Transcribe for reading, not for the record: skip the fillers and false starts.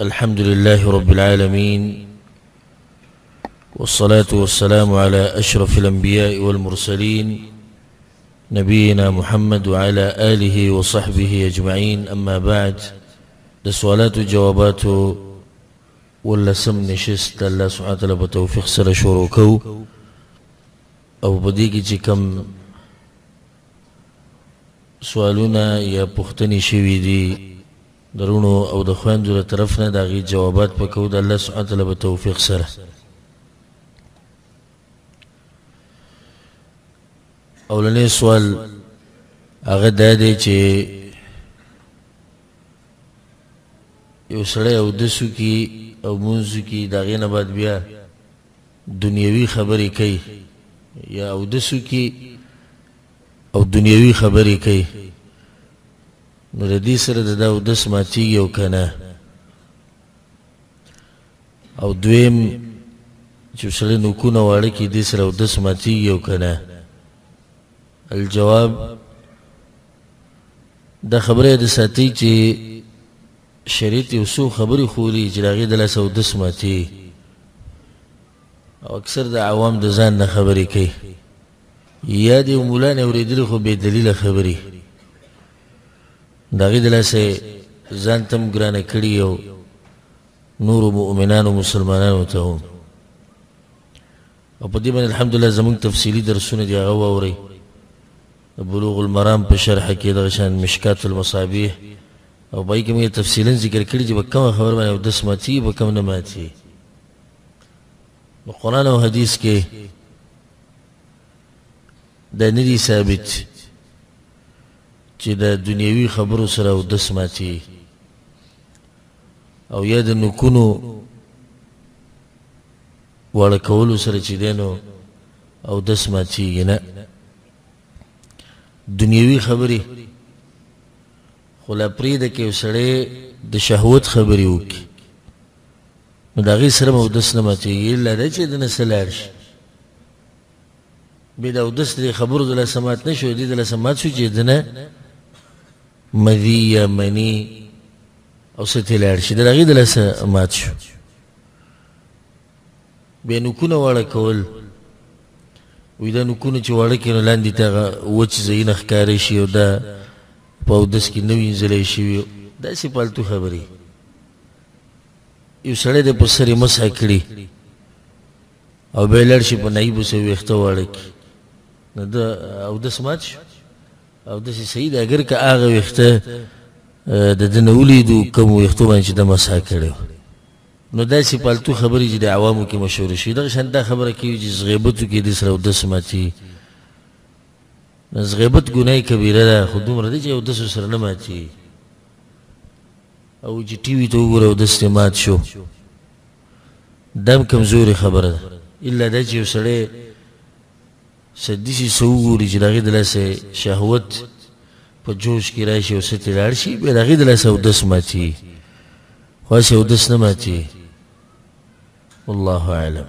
الحمد لله رب العالمين، والصلاة والسلام على أشرف الأنبياء والمرسلين نبينا محمد وعلى آله وصحبه أجمعين. أما بعد، السؤالات وجوابات ولا سم نشست الله سبحانه وتعالى بتوفيق سر شروكو او بديكي چه کم سوالونا یا پختنی شوی دی درونو او د خویندو له طرف نه د هغې جوابات پکو د الله سبحانه وتعالی به توفیق سره. اولنی سوال هغه دا دی چې یو سړی اودس وکړي او مونځ وکړي، د هغې نه بعد بیا دنیوي خبرې کوي، یا اودس وکړي او دنیوي خبرې کوي، نو د دې سره د ده اودس ماتېږي او که نه؟ او دویم چې سړی نوکونه واړه کړي، دې سره اودس ماتېږي او که نه؟ الجواب، دا خبره د ساتي چې شریعت یو څو خبرې ښولي چې د هغې د لاسه اودس ماتېږي، او اکثر د عوام د ځان نه خبرې کوي، یا د یو ملا نه اورېدلي خو بې دلیله خبرې د هغې د لاسه ځان ته هم ګرانه کړي او نورو مؤمنانو مسلمانانو ته هم. او په دې باندې الحمدلله زموږ تفصیلي درسونه دي، هغه واورئ. د بلوغ المرام په شرحه کې دغه شان مشکات المصابیح او په هغې کې موږ تفصیلا ذکر کړي چې په کومه خبره باندې اودس ماتېږي، په کوم نه ماتېږي. نو قرآن او حدیث کې دا نه دي ثابت چې د دنیوي خبرو سره اودس ماتېږي، او یا د نوکونو واړه کولو سره چې دی نو اودس ماتېږي. نه، دنیوي خبرې خو لا پرېږده که یو سړی د شهوت خبرې وکړي، نو د هغې سره م اودس نه ماتېږي، الا دا چې د نه څه لاړ شي. بیا د اودس د خبرو د لاسه مات نه شو، دې د لاسه مات شو چې د نه مذي یا مني او څه ترې لاړ شي، د هغې د لاسه مات شو. بیا نوکونه واړه کول، وایي دا نوکونه چې واړه کړي نو لاندې ته هغه وچ ځایونه ښکاره شي او دا په اودس کې نه وینځلی شوي، داسې پالتو خبرې. یو سړی دی په سر یې مسحه کړي او بیا یې لاړ شي په نایبو سه ویښته واړه کړي، نو ده اودس مات شو، اودس یې صحیح دی، اګر که هغه ویښته د ده نه ولیدو کوم ویښتو باندې چې ده مسحه کړی و. نو داسې پالتو خبرې چې د عوامو کې مشهوره شوي، دغه شان دا خبره کوي چې غیبت وکړي دې سره اودس ماتېږي. غیبت ګناه کبیره ده، خو دومره دی چې اودس ورسره نه ماتېږي. او چې ټي وي ته وګوره اودس ترې مات شو، دا هم کمزورې خبره ده، الا دا چې یو سړی څه داسې څه وګوري چې د هغې د لاسه شهوت په جوش کې راشي او څه ترې لاړ شي، بیا د هغې د لاسه اودس ماتېږي، خو هسې اودس نه ماتېږي. والله اعلم.